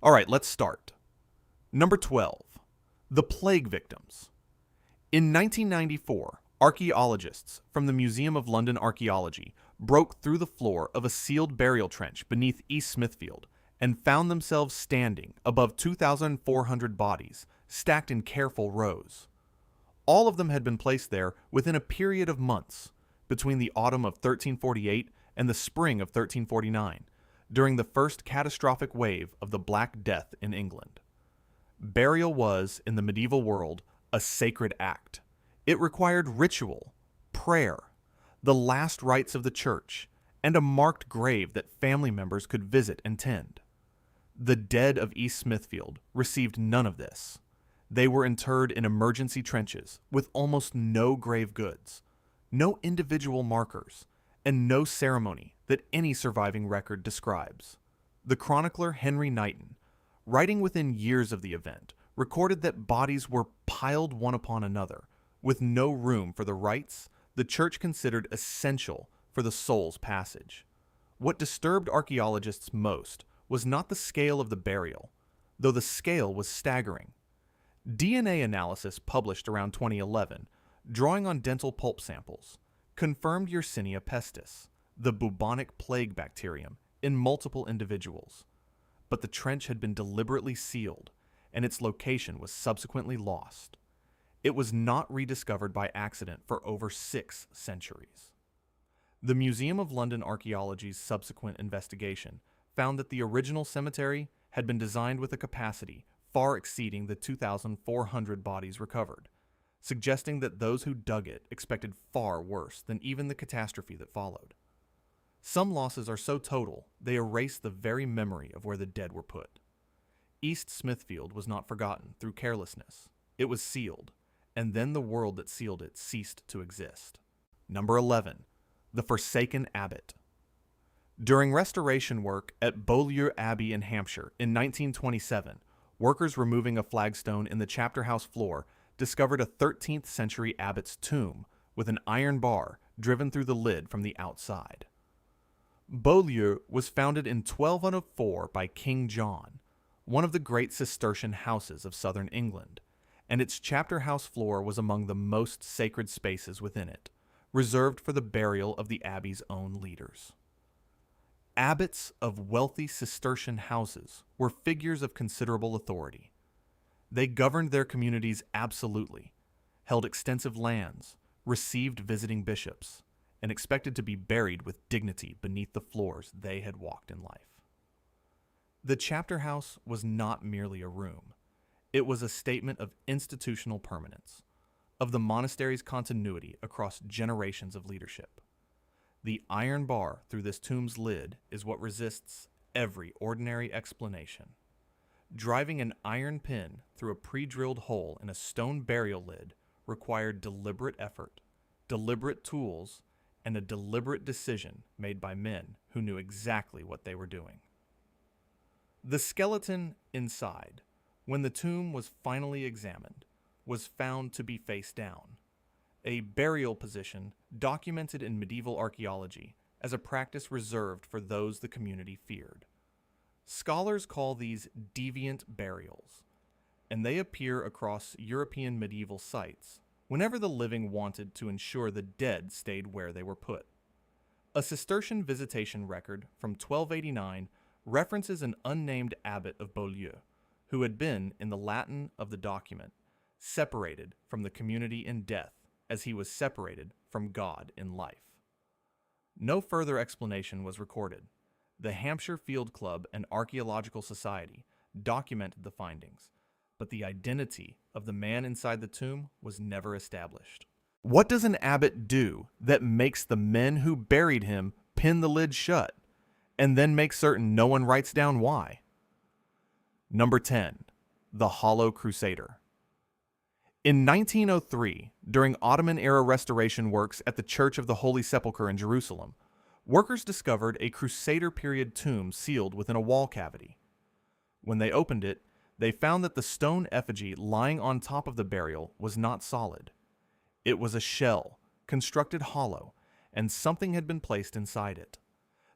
All right, let's start. Number 12. The plague victims. In 1994, archaeologists from the Museum of London Archaeology broke through the floor of a sealed burial trench beneath East Smithfield and found themselves standing above 2,400 bodies stacked in careful rows. All of them had been placed there within a period of months, between the autumn of 1348 and the spring of 1349, during the first catastrophic wave of the Black Death in England. Burial was, in the medieval world, a sacred act. It required ritual, prayer, the last rites of the church, and a marked grave that family members could visit and tend. The dead of East Smithfield received none of this. They were interred in emergency trenches with almost no grave goods, no individual markers, and no ceremony that any surviving record describes. The chronicler Henry Knighton, writing within years of the event, recorded that bodies were piled one upon another, with no room for the rites the church considered essential for the soul's passage. What disturbed archaeologists most was not the scale of the burial, though the scale was staggering. DNA analysis published around 2011, drawing on dental pulp samples, confirmed Yersinia pestis, the bubonic plague bacterium, in multiple individuals. But the trench had been deliberately sealed, and its location was subsequently lost. It was not rediscovered by accident for over 6 centuries. The Museum of London Archaeology's subsequent investigation found that the original cemetery had been designed with a capacity far exceeding the 2,400 bodies recovered, suggesting that those who dug it expected far worse than even the catastrophe that followed. Some losses are so total, they erase the very memory of where the dead were put. East Smithfield was not forgotten through carelessness. It was sealed, and then the world that sealed it ceased to exist. Number 11. The Forsaken Abbot. During restoration work at Beaulieu Abbey in Hampshire in 1927, workers removing a flagstone in the chapter house floor discovered a 13th century abbot's tomb with an iron bar driven through the lid from the outside. Beaulieu was founded in 1204 by King John, one of the great Cistercian houses of southern England, and its chapter house floor was among the most sacred spaces within it, reserved for the burial of the abbey's own leaders. Abbots of wealthy Cistercian houses were figures of considerable authority. They governed their communities absolutely, held extensive lands, received visiting bishops, and expected to be buried with dignity beneath the floors they had walked in life. The chapter house was not merely a room. It was a statement of institutional permanence, of the monastery's continuity across generations of leadership. The iron bar through this tomb's lid is what resists every ordinary explanation. Driving an iron pin through a pre-drilled hole in a stone burial lid required deliberate effort, deliberate tools, and a deliberate decision made by men who knew exactly what they were doing. The skeleton inside, when the tomb was finally examined, was found to be face down, a burial position documented in medieval archaeology as a practice reserved for those the community feared. Scholars call these deviant burials, and they appear across European medieval sites whenever the living wanted to ensure the dead stayed where they were put. A Cistercian visitation record from 1289 references an unnamed abbot of Beaulieu, who had been, in the Latin of the document, separated from the community in death as he was separated from God in life. No further explanation was recorded. The Hampshire Field Club and Archaeological Society documented the findings, but the identity of the man inside the tomb was never established. What does an abbot do that makes the men who buried him pin the lid shut, and then make certain no one writes down why? Number 10. The Hollow Crusader. In 1903, during Ottoman-era restoration works at the Church of the Holy Sepulchre in Jerusalem, workers discovered a Crusader-period tomb sealed within a wall cavity. When they opened it, they found that the stone effigy lying on top of the burial was not solid. It was a shell, constructed hollow, and something had been placed inside it.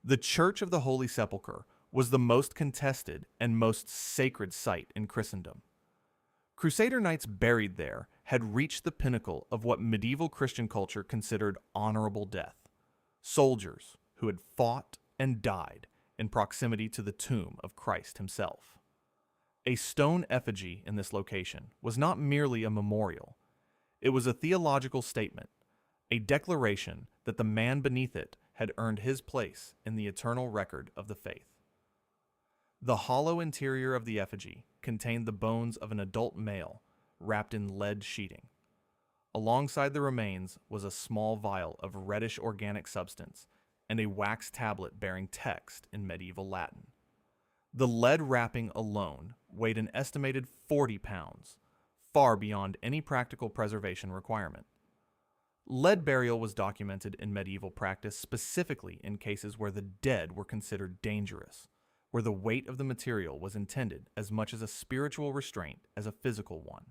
The Church of the Holy Sepulchre was the most contested and most sacred site in Christendom. Crusader knights buried there had reached the pinnacle of what medieval Christian culture considered honorable death. Soldiers who had fought and died in proximity to the tomb of Christ himself. A stone effigy in this location was not merely a memorial. It was a theological statement, a declaration that the man beneath it had earned his place in the eternal record of the faith. The hollow interior of the effigy contained the bones of an adult male wrapped in lead sheeting. Alongside the remains was a small vial of reddish organic substance and a wax tablet bearing text in medieval Latin. The lead wrapping alone weighed an estimated 40 pounds, far beyond any practical preservation requirement. Lead burial was documented in medieval practice specifically in cases where the dead were considered dangerous, where the weight of the material was intended as much as a spiritual restraint as a physical one.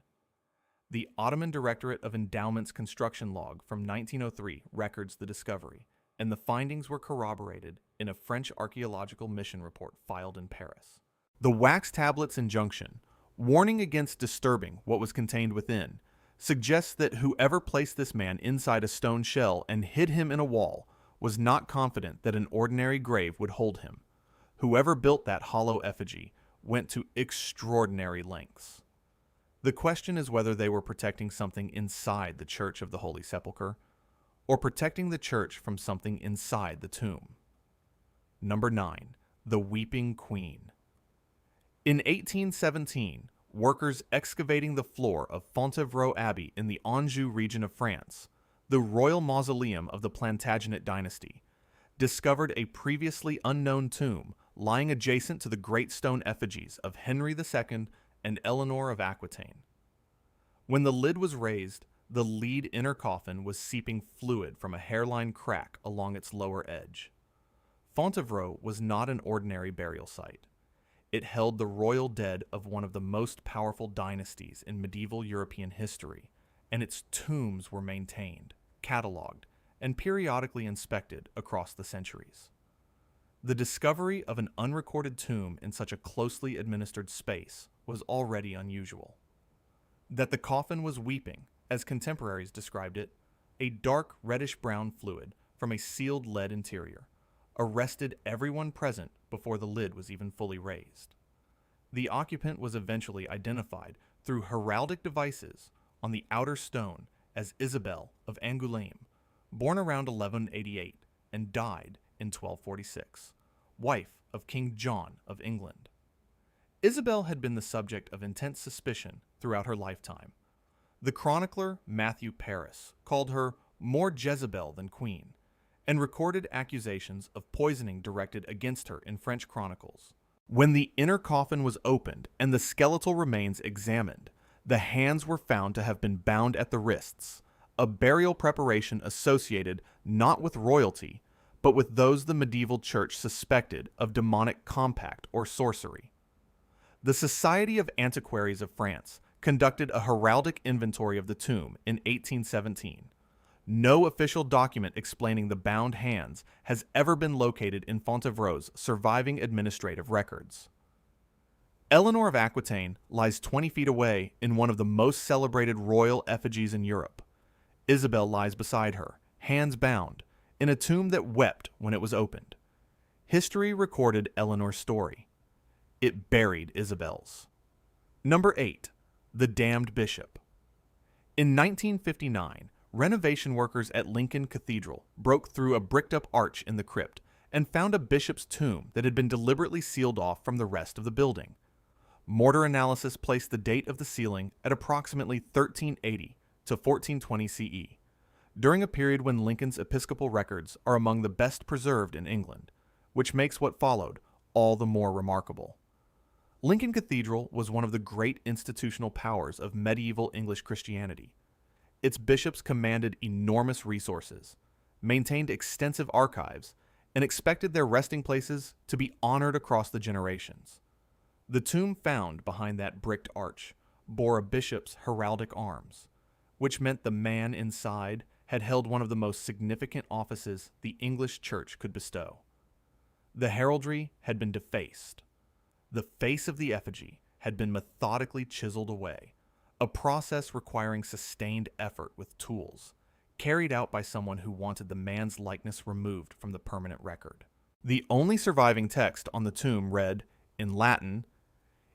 The Ottoman Directorate of Endowments construction log from 1903 records the discovery, and the findings were corroborated in a French archaeological mission report filed in Paris. The wax tablet's injunction, warning against disturbing what was contained within, suggests that whoever placed this man inside a stone shell and hid him in a wall was not confident that an ordinary grave would hold him. Whoever built that hollow effigy went to extraordinary lengths. The question is whether they were protecting something inside the Church of the Holy Sepulchre, or protecting the church from something inside the tomb. Number 9. The Weeping Queen. In 1817, workers excavating the floor of Fontevraud Abbey in the Anjou region of France, the royal mausoleum of the Plantagenet dynasty, discovered a previously unknown tomb lying adjacent to the great stone effigies of Henry II and Eleanor of Aquitaine. When the lid was raised, the lead inner coffin was seeping fluid from a hairline crack along its lower edge. Fontevraud was not an ordinary burial site. It held the royal dead of one of the most powerful dynasties in medieval European history, and its tombs were maintained, catalogued, and periodically inspected across the centuries. The discovery of an unrecorded tomb in such a closely administered space was already unusual. That the coffin was weeping, as contemporaries described it, a dark reddish-brown fluid from a sealed lead interior, arrested everyone present before the lid was even fully raised. The occupant was eventually identified through heraldic devices on the outer stone as Isabel of Angoulême, born around 1188 and died in 1246, wife of King John of England. Isabel had been the subject of intense suspicion throughout her lifetime. The chronicler Matthew Paris called her more Jezebel than queen, and recorded accusations of poisoning directed against her in French chronicles. When the inner coffin was opened and the skeletal remains examined, the hands were found to have been bound at the wrists, a burial preparation associated not with royalty, but with those the medieval church suspected of demonic compact or sorcery. The Society of Antiquaries of France conducted a heraldic inventory of the tomb in 1817. No official document explaining the bound hands has ever been located in Fontevraud's surviving administrative records. Eleanor of Aquitaine lies 20 feet away in one of the most celebrated royal effigies in Europe. Isabel lies beside her, hands bound, in a tomb that wept when it was opened. History recorded Eleanor's story. It buried Isabel's. Number 8. The Damned Bishop. In 1959, renovation workers at Lincoln Cathedral broke through a bricked-up arch in the crypt and found a bishop's tomb that had been deliberately sealed off from the rest of the building. Mortar analysis placed the date of the sealing at approximately 1380 to 1420 CE, during a period when Lincoln's episcopal records are among the best preserved in England, which makes what followed all the more remarkable. Lincoln Cathedral was one of the great institutional powers of medieval English Christianity. Its bishops commanded enormous resources, maintained extensive archives, and expected their resting places to be honored across the generations. The tomb found behind that bricked arch bore a bishop's heraldic arms, which meant the man inside had held one of the most significant offices the English Church could bestow. The heraldry had been defaced. The face of the effigy had been methodically chiseled away, a process requiring sustained effort with tools, carried out by someone who wanted the man's likeness removed from the permanent record. The only surviving text on the tomb read, in Latin,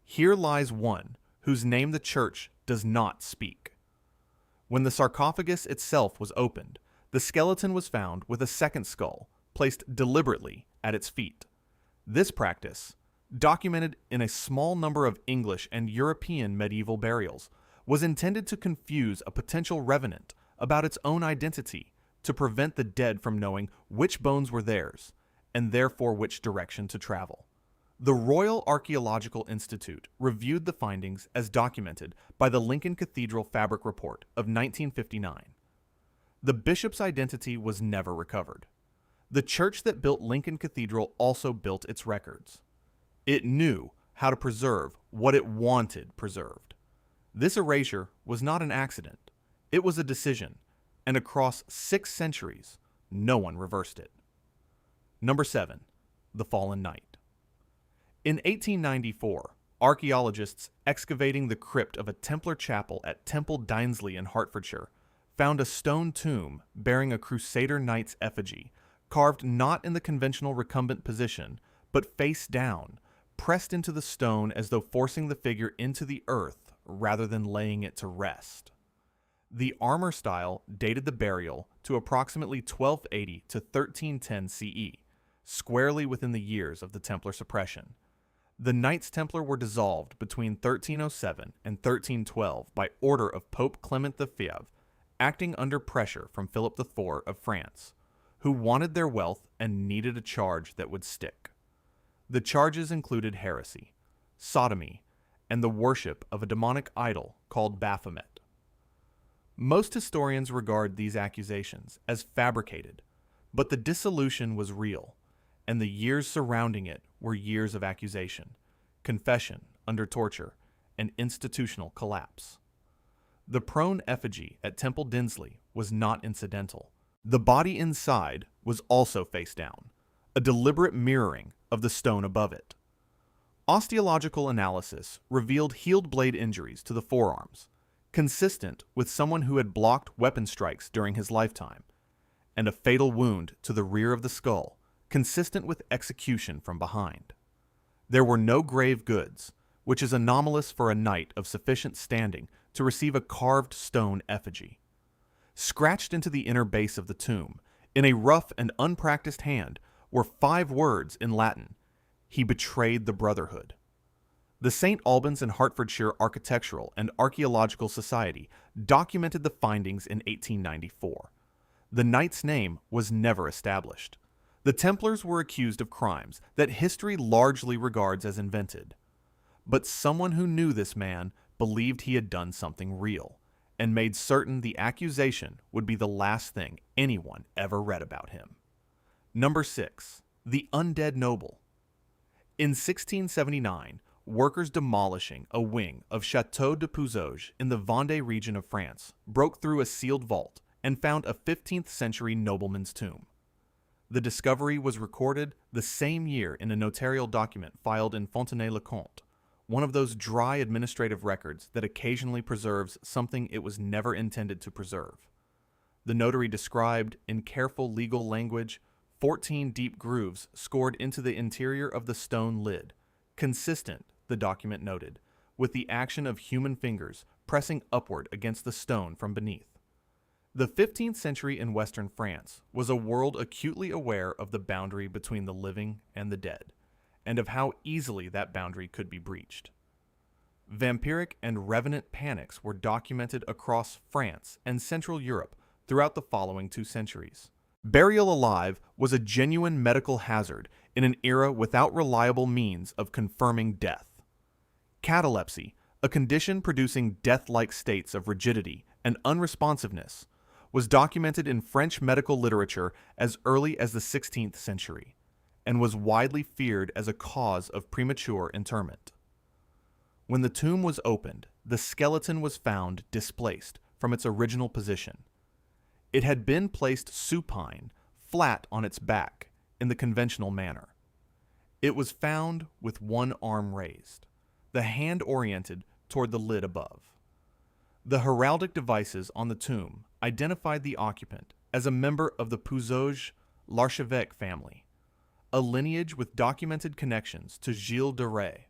"Here lies one whose name the church does not speak." When the sarcophagus itself was opened, the skeleton was found with a second skull placed deliberately at its feet. This practice, documented in a small number of English and European medieval burials, was intended to confuse a potential revenant about its own identity to prevent the dead from knowing which bones were theirs, and therefore which direction to travel. The Royal Archaeological Institute reviewed the findings as documented by the Lincoln Cathedral Fabric Report of 1959. The bishop's identity was never recovered. The church that built Lincoln Cathedral also built its records. It knew how to preserve what it wanted preserved. This erasure was not an accident. It was a decision, and across 6 centuries, no one reversed it. Number 7. The Fallen Knight. In 1894, archaeologists excavating the crypt of a Templar chapel at Temple Dynsley in Hertfordshire found a stone tomb bearing a crusader knight's effigy, carved not in the conventional recumbent position, but face down, pressed into the stone as though forcing the figure into the earth rather than laying it to rest. The armor style dated the burial to approximately 1280 to 1310 CE, squarely within the years of the Templar suppression. The Knights Templar were dissolved between 1307 and 1312 by order of Pope Clement V, acting under pressure from Philip IV of France, who wanted their wealth and needed a charge that would stick. The charges included heresy, sodomy, and the worship of a demonic idol called Baphomet. Most historians regard these accusations as fabricated, but the dissolution was real, and the years surrounding it were years of accusation, confession under torture, and institutional collapse. The prone effigy at Temple Dynsley was not incidental. The body inside was also face down, a deliberate mirroring of the stone above it. Osteological analysis revealed healed blade injuries to the forearms, consistent with someone who had blocked weapon strikes during his lifetime, and a fatal wound to the rear of the skull, consistent with execution from behind. There were no grave goods, which is anomalous for a knight of sufficient standing to receive a carved stone effigy. Scratched into the inner base of the tomb, in a rough and unpracticed hand, were 5 words in Latin: "He betrayed the brotherhood." The St. Albans and Hertfordshire Architectural and Archaeological Society documented the findings in 1894. The knight's name was never established. The Templars were accused of crimes that history largely regards as invented. But someone who knew this man believed he had done something real, and made certain the accusation would be the last thing anyone ever read about him. Number 6. The Undead Noble. In 1679, workers demolishing a wing of Château de Puzoges in the Vendée region of France broke through a sealed vault and found a 15th century nobleman's tomb. The discovery was recorded the same year in a notarial document filed in Fontenay-le-Comte, one of those dry administrative records that occasionally preserves something it was never intended to preserve. The notary described, in careful legal language, 14 deep grooves scored into the interior of the stone lid, consistent, the document noted, with the action of human fingers pressing upward against the stone from beneath. The 15th century in Western France was a world acutely aware of the boundary between the living and the dead, and of how easily that boundary could be breached. Vampiric and revenant panics were documented across France and Central Europe throughout the following 2 centuries. Burial alive was a genuine medical hazard in an era without reliable means of confirming death. Catalepsy, a condition producing death-like states of rigidity and unresponsiveness, was documented in French medical literature as early as the 16th century, and was widely feared as a cause of premature interment. When the tomb was opened, the skeleton was found displaced from its original position. It had been placed supine, flat on its back, in the conventional manner. It was found with one arm raised, the hand oriented toward the lid above. The heraldic devices on the tomb identified the occupant as a member of the Puiseux l'Archevêque family, a lineage with documented connections to Gilles de Rais,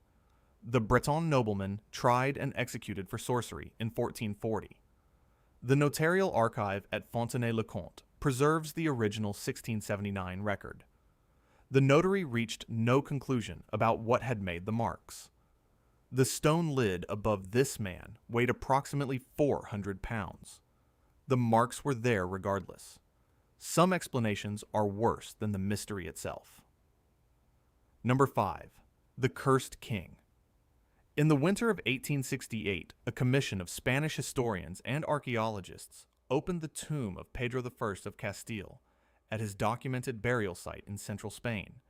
the Breton nobleman tried and executed for sorcery in 1440. The notarial archive at Fontenay-le-Comte preserves the original 1679 record. The notary reached no conclusion about what had made the marks. The stone lid above this man weighed approximately 400 pounds. The marks were there regardless. Some explanations are worse than the mystery itself. Number 5. The Cursed King. In the winter of 1868, a commission of Spanish historians and archaeologists opened the tomb of Pedro I of Castile at his documented burial site in central Spain,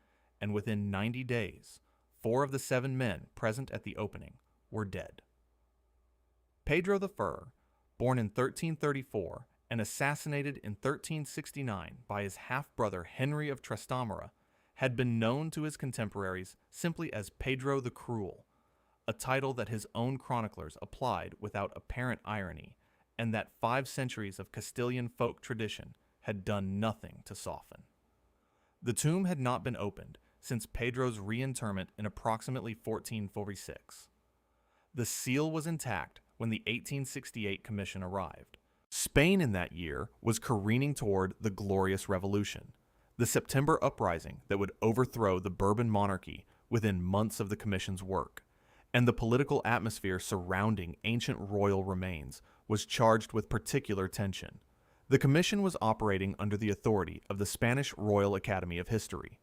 and within 90 days, 4 of the 7 men present at the opening were dead. Pedro I, born in 1334 and assassinated in 1369 by his half-brother Henry of Trastamara, had been known to his contemporaries simply as Pedro the Cruel, a title that his own chroniclers applied without apparent irony, and that 5 centuries of Castilian folk tradition had done nothing to soften. The tomb had not been opened since Pedro's reinterment in approximately 1446. The seal was intact when the 1868 commission arrived. Spain in that year was careening toward the Glorious Revolution, the September uprising that would overthrow the Bourbon monarchy within months of the commission's work, and the political atmosphere surrounding ancient royal remains was charged with particular tension. The commission was operating under the authority of the Spanish Royal Academy of History.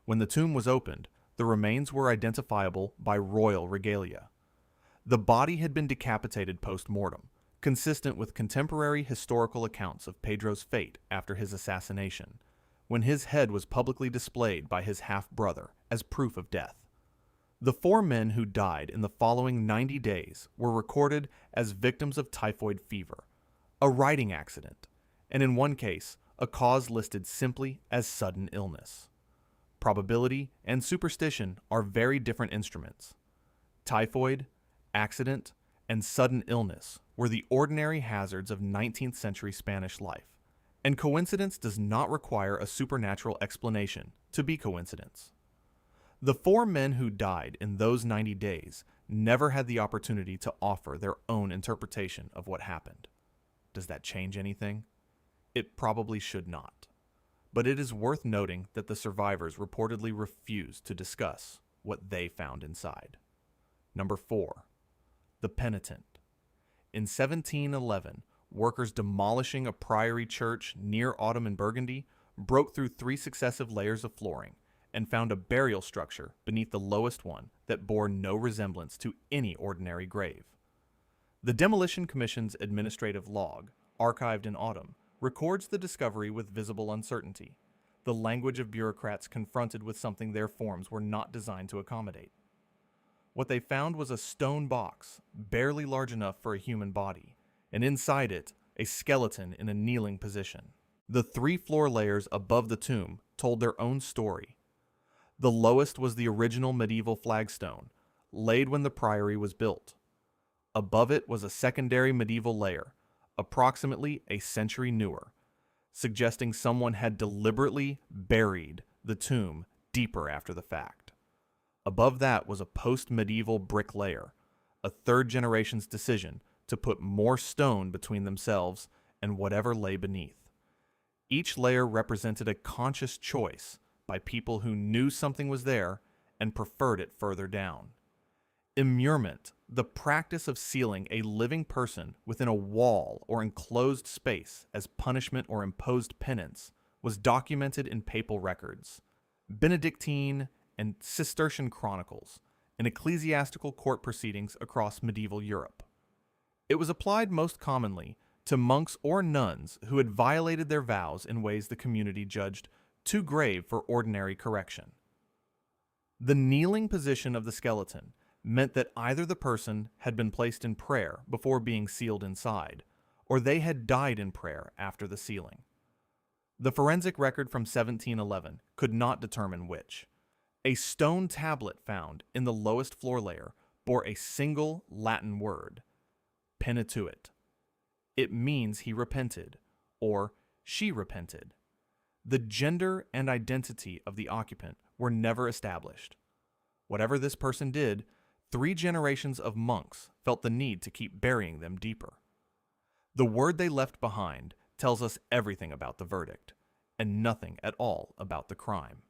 When the tomb was opened, the remains were identifiable by royal regalia. The body had been decapitated post-mortem, consistent with contemporary historical accounts of Pedro's fate after his assassination, when his head was publicly displayed by his half-brother as proof of death. The 4 men who died in the following 90 days were recorded as victims of typhoid fever, a riding accident, and in one case, a cause listed simply as sudden illness. Probability and superstition are very different instruments. Typhoid, accident, and sudden illness were the ordinary hazards of 19th century Spanish life, and coincidence does not require a supernatural explanation to be coincidence. The 4 men who died in those 90 days never had the opportunity to offer their own interpretation of what happened. Does that change anything? It probably should not. But it is worth noting that the survivors reportedly refused to discuss what they found inside. Number 4. The Penitent. In 1711, workers demolishing a priory church near Autumn in Burgundy broke through 3 successive layers of flooring and found a burial structure beneath the lowest one that bore no resemblance to any ordinary grave. The Demolition Commission's administrative log, archived in Autumn, records the discovery with visible uncertainty, the language of bureaucrats confronted with something their forms were not designed to accommodate. What they found was a stone box, barely large enough for a human body, and inside it, a skeleton in a kneeling position. The 3 floor layers above the tomb told their own story. The lowest was the original medieval flagstone, laid when the priory was built. Above it was a secondary medieval layer, approximately a century newer, suggesting someone had deliberately buried the tomb deeper after the fact. Above that was a post-medieval brick layer, a 3rd generation's decision to put more stone between themselves and whatever lay beneath. Each layer represented a conscious choice by people who knew something was there and preferred it further down. Immurement, the practice of sealing a living person within a wall or enclosed space as punishment or imposed penance, was documented in papal records, Benedictine and Cistercian chronicles, and ecclesiastical court proceedings across medieval Europe. It was applied most commonly to monks or nuns who had violated their vows in ways the community judged too grave for ordinary correction. The kneeling position of the skeleton meant that either the person had been placed in prayer before being sealed inside, or they had died in prayer after the sealing. The forensic record from 1711 could not determine which. A stone tablet found in the lowest floor layer bore a single Latin word, penituit. It means he repented, or she repented. The gender and identity of the occupant were never established. Whatever this person did, 3 generations of monks felt the need to keep burying them deeper. The word they left behind tells us everything about the verdict, and nothing at all about the crime.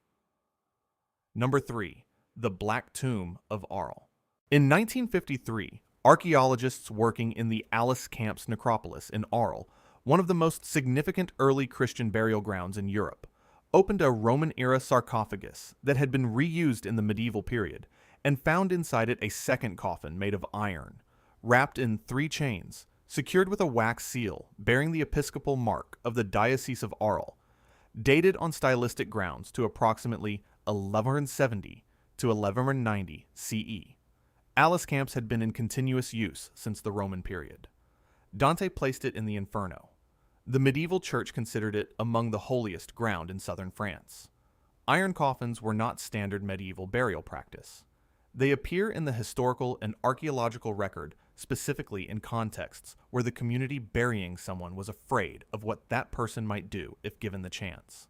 Number 3. The Black Tomb of Arles. In 1953, archaeologists working in the Arles Camps necropolis in Arles, one of the most significant early Christian burial grounds in Europe, opened a Roman-era sarcophagus that had been reused in the medieval period and found inside it a second coffin made of iron, wrapped in 3 chains, secured with a wax seal bearing the episcopal mark of the Diocese of Arles, dated on stylistic grounds to approximately 1170 to 1190 CE. Arles camps had been in continuous use since the Roman period. Dante placed it in the Inferno. The medieval church considered it among the holiest ground in southern France. Iron coffins were not standard medieval burial practice. They appear in the historical and archaeological record specifically in contexts where the community burying someone was afraid of what that person might do if given the chance.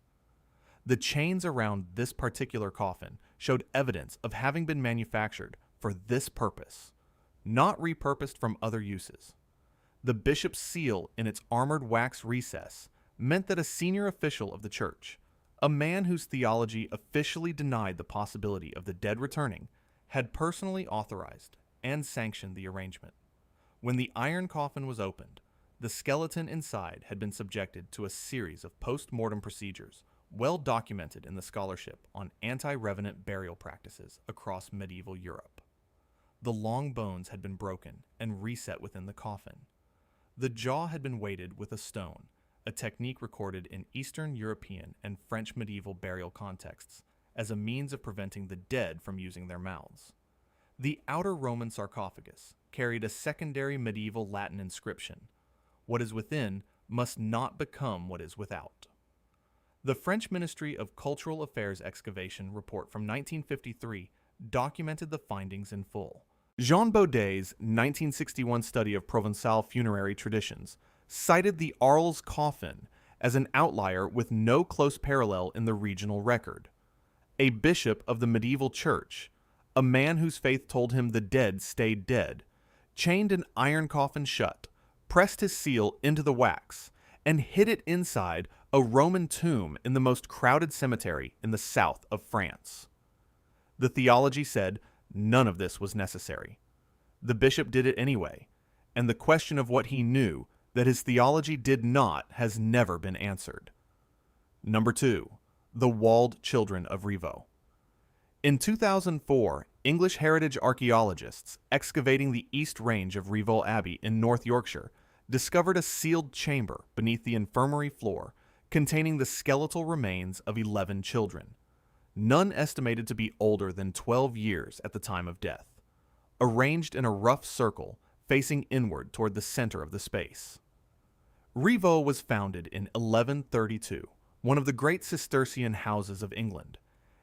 The chains around this particular coffin showed evidence of having been manufactured for this purpose, not repurposed from other uses. The bishop's seal in its armored wax recess meant that a senior official of the church, a man whose theology officially denied the possibility of the dead returning, had personally authorized and sanctioned the arrangement. When the iron coffin was opened, the skeleton inside had been subjected to a series of post-mortem procedures well documented in the scholarship on anti-revenant burial practices across medieval Europe. The long bones had been broken and reset within the coffin. The jaw had been weighted with a stone, a technique recorded in Eastern European and French medieval burial contexts as a means of preventing the dead from using their mouths. The outer Roman sarcophagus carried a secondary medieval Latin inscription: "What is within must not become what is without." The French Ministry of Cultural Affairs excavation report from 1953 documented the findings in full. Jean Baudet's 1961 study of Provençal funerary traditions cited the Arles coffin as an outlier with no close parallel in the regional record. A bishop of the medieval church, a man whose faith told him the dead stayed dead, chained an iron coffin shut, pressed his seal into the wax, and hid it inside a Roman tomb in the most crowded cemetery in the south of France. The theology said none of this was necessary. The bishop did it anyway, and the question of what he knew that his theology did not has never been answered. Number 2. The Walled Children of Rievaulx. In 2004, English heritage archaeologists excavating the East Range of Rievaulx Abbey in North Yorkshire discovered a sealed chamber beneath the infirmary floor containing the skeletal remains of 11 children, none estimated to be older than 12 years at the time of death, arranged in a rough circle facing inward toward the center of the space. Rievaulx was founded in 1132, one of the great Cistercian houses of England,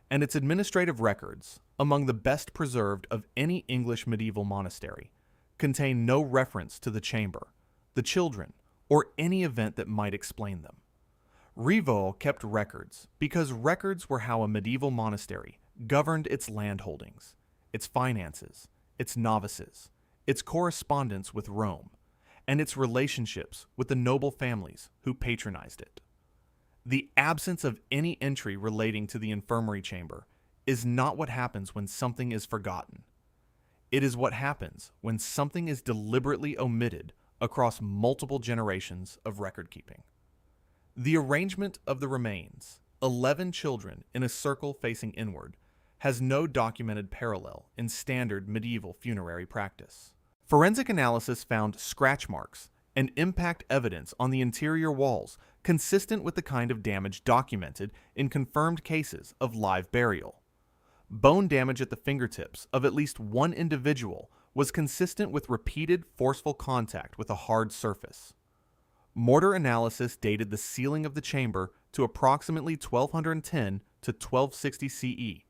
and its administrative records, among the best preserved of any English medieval monastery, contain no reference to the chamber, the children, or any event that might explain them. Rievaulx kept records because records were how a medieval monastery governed its landholdings, its finances, its novices, its correspondence with Rome, and its relationships with the noble families who patronized it. The absence of any entry relating to the infirmary chamber is not what happens when something is forgotten. It is what happens when something is deliberately omitted across multiple generations of record keeping. The arrangement of the remains, 11 children in a circle facing inward, has no documented parallel in standard medieval funerary practice. Forensic analysis found scratch marks and impact evidence on the interior walls consistent with the kind of damage documented in confirmed cases of live burial. Bone damage at the fingertips of at least one individual was consistent with repeated forceful contact with a hard surface. Mortar analysis dated the ceiling of the chamber to approximately 1210 to 1260 CE,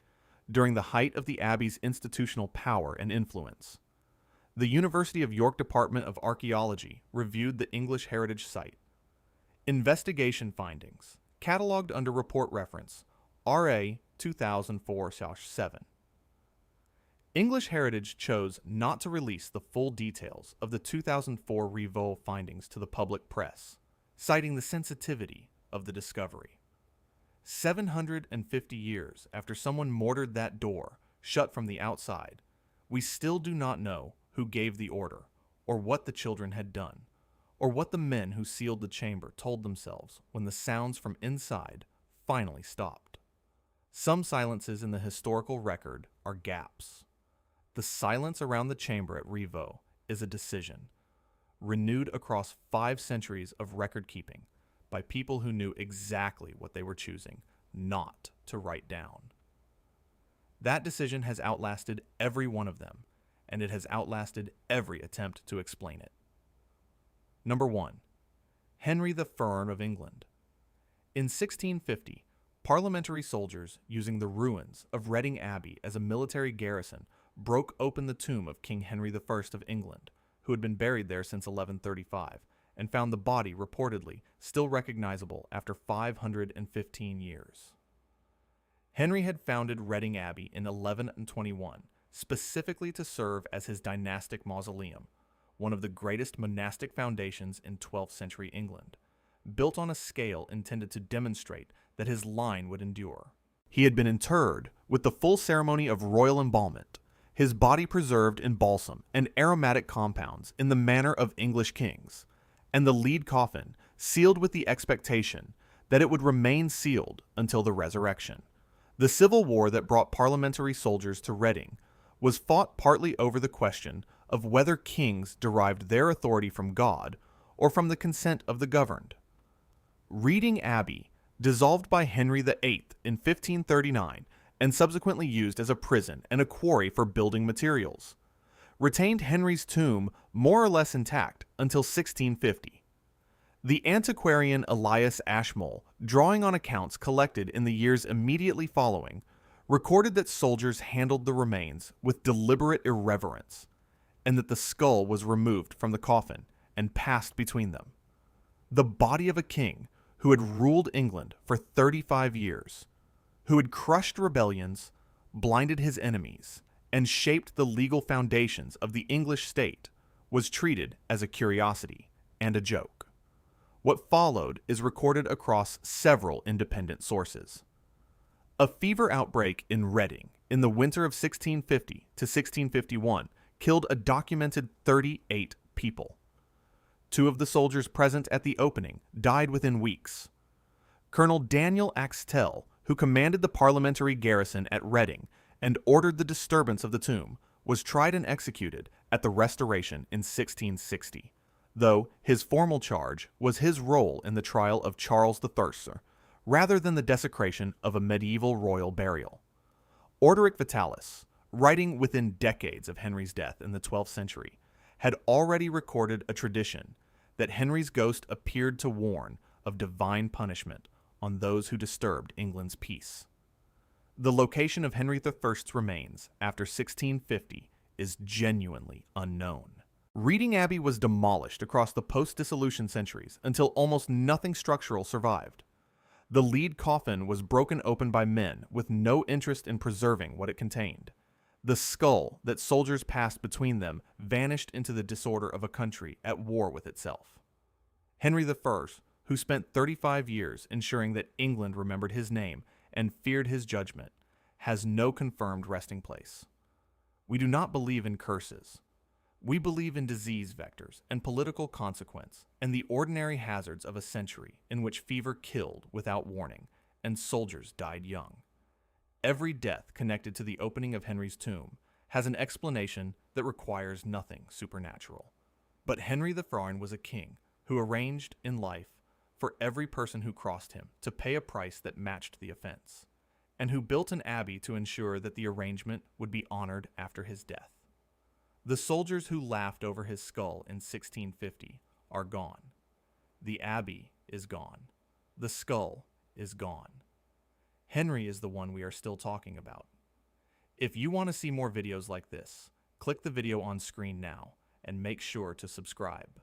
during the height of the Abbey's institutional power and influence. The University of York Department of Archaeology reviewed the English heritage site. Investigation findings, catalogued under report reference RA 2004-7. English Heritage chose not to release the full details of the 2004 Rievaulx findings to the public press, citing the sensitivity of the discovery. 750 years after someone mortared that door, shut from the outside, we still do not know who gave the order, or what the children had done, or what the men who sealed the chamber told themselves when the sounds from inside finally stopped. Some silences in the historical record are gaps. The silence around the chamber at Rievaulx is a decision, renewed across 5 centuries of record-keeping by people who knew exactly what they were choosing not to write down. That decision has outlasted every one of them, and it has outlasted every attempt to explain it. Number 1. Henry the Fern of England. In 1650, parliamentary soldiers using the ruins of Reading Abbey as a military garrison broke open the tomb of King Henry I of England, who had been buried there since 1135, and found the body reportedly still recognizable after 515 years. Henry had founded Reading Abbey in 1121, specifically to serve as his dynastic mausoleum, one of the greatest monastic foundations in 12th century England, built on a scale intended to demonstrate that his line would endure. He had been interred with the full ceremony of royal embalmment, his body preserved in balsam and aromatic compounds in the manner of English kings, and the lead coffin sealed with the expectation that it would remain sealed until the resurrection. The civil war that brought parliamentary soldiers to Reading was fought partly over the question of whether kings derived their authority from God or from the consent of the governed. Reading Abbey, dissolved by Henry VIII in 1539 and subsequently used as a prison and a quarry for building materials, retained Henry's tomb more or less intact until 1650. The antiquarian Elias Ashmole, drawing on accounts collected in the years immediately following, recorded that soldiers handled the remains with deliberate irreverence, and that the skull was removed from the coffin and passed between them. The body of a king who had ruled England for 35 years, who had crushed rebellions, blinded his enemies, and shaped the legal foundations of the English state, was treated as a curiosity and a joke. What followed is recorded across several independent sources. A fever outbreak in Reading in the winter of 1650 to 1651 killed a documented 38 people. 2 of the soldiers present at the opening died within weeks. Colonel Daniel Axtell, who commanded the parliamentary garrison at Reading and ordered the disturbance of the tomb, was tried and executed at the Restoration in 1660, though his formal charge was his role in the trial of Charles the Thirster, rather than the desecration of a medieval royal burial. Orderic Vitalis, writing within decades of Henry's death in the 12th century, had already recorded a tradition that Henry's ghost appeared to warn of divine punishment on those who disturbed England's peace. The location of Henry I's remains after 1650 is genuinely unknown. Reading Abbey was demolished across the post-dissolution centuries until almost nothing structural survived. The lead coffin was broken open by men with no interest in preserving what it contained. The skull that soldiers passed between them vanished into the disorder of a country at war with itself. Henry I, who spent 35 years ensuring that England remembered his name and feared his judgment, has no confirmed resting place. We do not believe in curses. We believe in disease vectors and political consequence and the ordinary hazards of a century in which fever killed without warning and soldiers died young. Every death connected to the opening of Henry's tomb has an explanation that requires nothing supernatural. But Henry the Fern was a king who arranged in life for every person who crossed him to pay a price that matched the offense, and who built an abbey to ensure that the arrangement would be honored after his death. The soldiers who laughed over his skull in 1650 are gone. The abbey is gone. The skull is gone. Henry is the one we are still talking about. If you want to see more videos like this, click the video on screen now and make sure to subscribe.